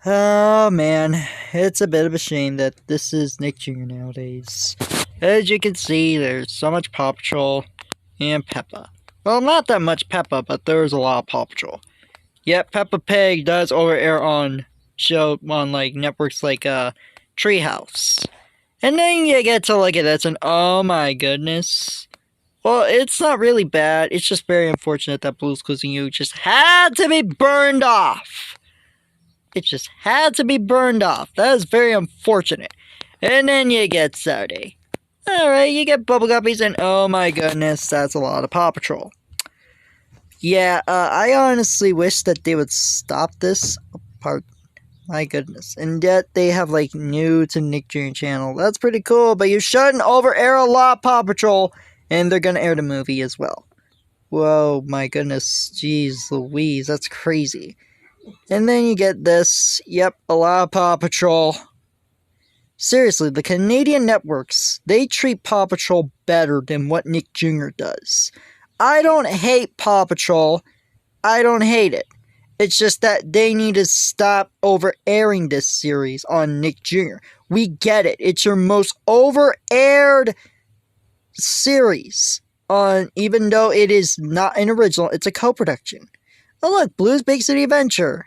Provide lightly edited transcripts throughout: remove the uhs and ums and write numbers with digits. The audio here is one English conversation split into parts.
Oh man, it's a bit of a shame that this is Nick Jr. nowadays. As you can see, there's so much Paw Patrol and Peppa. Well, not that much Peppa, but there's a lot of Paw Patrol. Yet Peppa Pig does over air on like networks like Treehouse. And then you get to look at this and oh my goodness. Well, it's not really bad. It's just very unfortunate that Blue's Clues and You just had to be burned off. It just had to be burned off. That is very unfortunate. And then you get Saturday. Alright, you get Bubble Guppies, and oh my goodness, that's a lot of Paw Patrol. Yeah, I honestly wish that they would stop this part. My goodness. And yet they have like new to Nick Jr. channel. That's pretty cool, but you shouldn't over air a lot of Paw Patrol, and they're gonna air the movie as well. Whoa, my goodness. Jeez Louise, that's crazy. And then you get this. Yep, a lot of Paw Patrol. Seriously, the Canadian networks, they treat Paw Patrol better than what Nick Jr. does. I don't hate Paw Patrol. I don't hate it. It's just that they need to stop over-airing this series on Nick Jr. We get it. It's your most over-aired series on, even though it is not an original, it's a co-production. Oh look, Blue's Big City Adventure.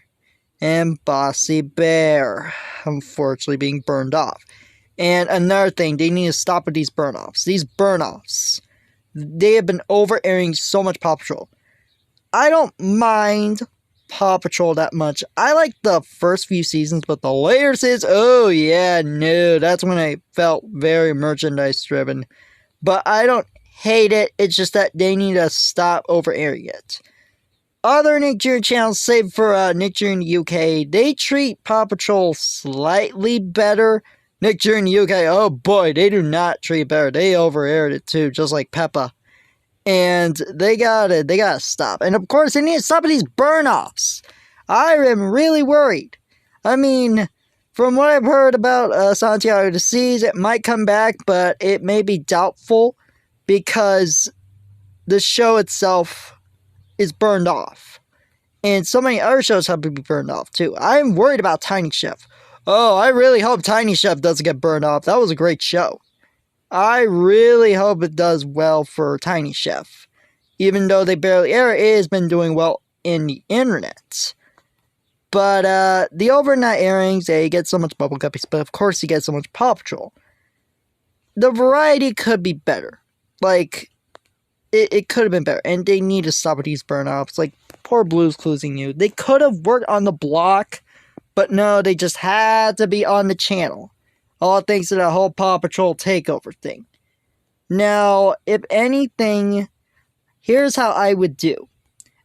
And Bossy Bear, unfortunately being burned off. And another thing, they need to stop with these burn-offs. These burn-offs. They have been over-airing so much Paw Patrol. I don't mind Paw Patrol that much. I like the first few seasons, but the later seasons, oh yeah, no. That's when I felt very merchandise-driven. But I don't hate it. It's just that they need to stop over-airing it. Other Nick Jr. channels, save for Nick Jr. in the UK, they treat Paw Patrol slightly better. Nick Jr. in the UK, oh boy, they do not treat it better. They over-aired it too, just like Peppa. And they gotta stop. And of course, they need to stop these burn-offs. I am really worried. I mean, from what I've heard about Santiago the Seas, it might come back, but it may be doubtful because the show itself is burned off. And so many other shows have to be burned off too. I'm worried about Tiny Chef. Oh, I really hope Tiny Chef doesn't get burned off. That was a great show. I really hope it does well for Tiny Chef. Even though they barely air it, has been doing well in the internet. But the overnight airings, you get so much Bubble Guppies, but of course you get so much Paw Patrol. The variety could be better. Like, it could have been better, and they need to stop with these burn-offs. Like, poor Blue's Clues and You. They could have worked on the block, but no, they just had to be on the channel. All thanks to that whole Paw Patrol takeover thing. Now, if anything, here's how I would do.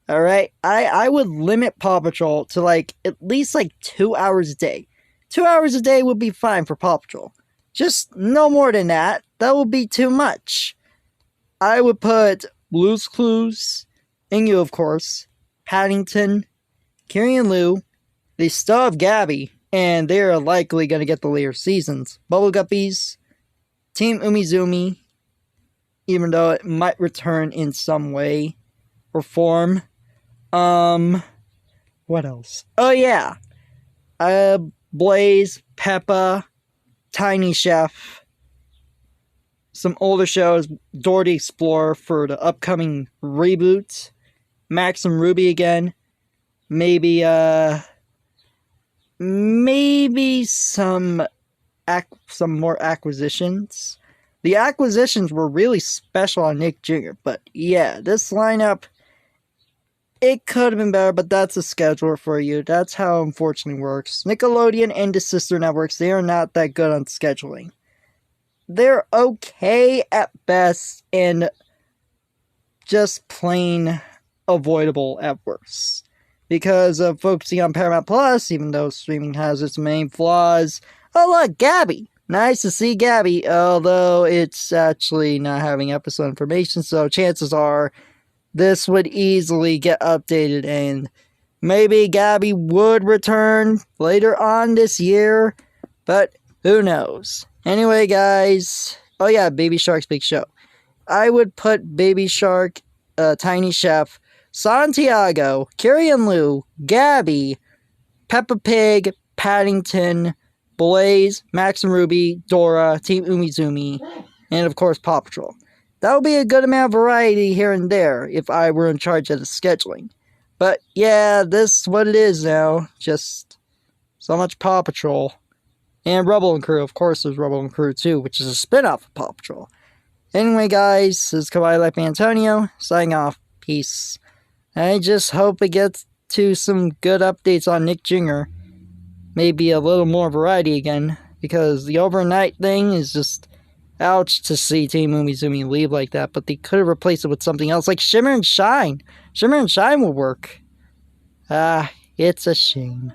Alright? I would limit Paw Patrol to, like, at least, like, 2 hours a day. 2 hours a day would be fine for Paw Patrol. Just no more than that. That would be too much. I would put Blue's Clues, and You, of course, Paddington, Carrie and Lou. They still have Gabby, and they're likely going to get the later seasons. Bubble Guppies, Team Umizoomi, even though it might return in some way or form. What else? Oh yeah, Blaze, Peppa, Tiny Chef. Some older shows, Dora the Explorer for the upcoming reboot, Max and Ruby again, maybe some more acquisitions. The acquisitions were really special on Nick Jr., but yeah, this lineup, it could have been better, but that's a scheduler for you. That's how unfortunately works. Nickelodeon and the sister networks, they are not that good on scheduling. They're okay at best and just plain avoidable at worst. Because of focusing on Paramount Plus, even though streaming has its main flaws. Oh look, Gabby! Nice to see Gabby, although it's actually not having episode information, so chances are this would easily get updated and maybe Gabby would return later on this year, but who knows. Anyway, guys. Oh, yeah, Baby Shark's Big Show. I would put Baby Shark, Tiny Chef, Santiago, Carrie and Lou, Gabby, Peppa Pig, Paddington, Blaze, Max and Ruby, Dora, Team Umizoomi, and of course Paw Patrol. That would be a good amount of variety here and there if I were in charge of the scheduling. But yeah, this is what it is now. Just so much Paw Patrol. And Rubble and Crew, of course there's Rubble and Crew too, which is a spin-off of Paw Patrol. Anyway guys, this is Kawaii Life Antonio, signing off. Peace. I just hope it gets to some good updates on Nick Jr. Maybe a little more variety again, because the overnight thing is just ouch to see Team Umizoomi leave like that, but they could have replaced it with something else, like Shimmer and Shine. Shimmer and Shine will work. It's a shame.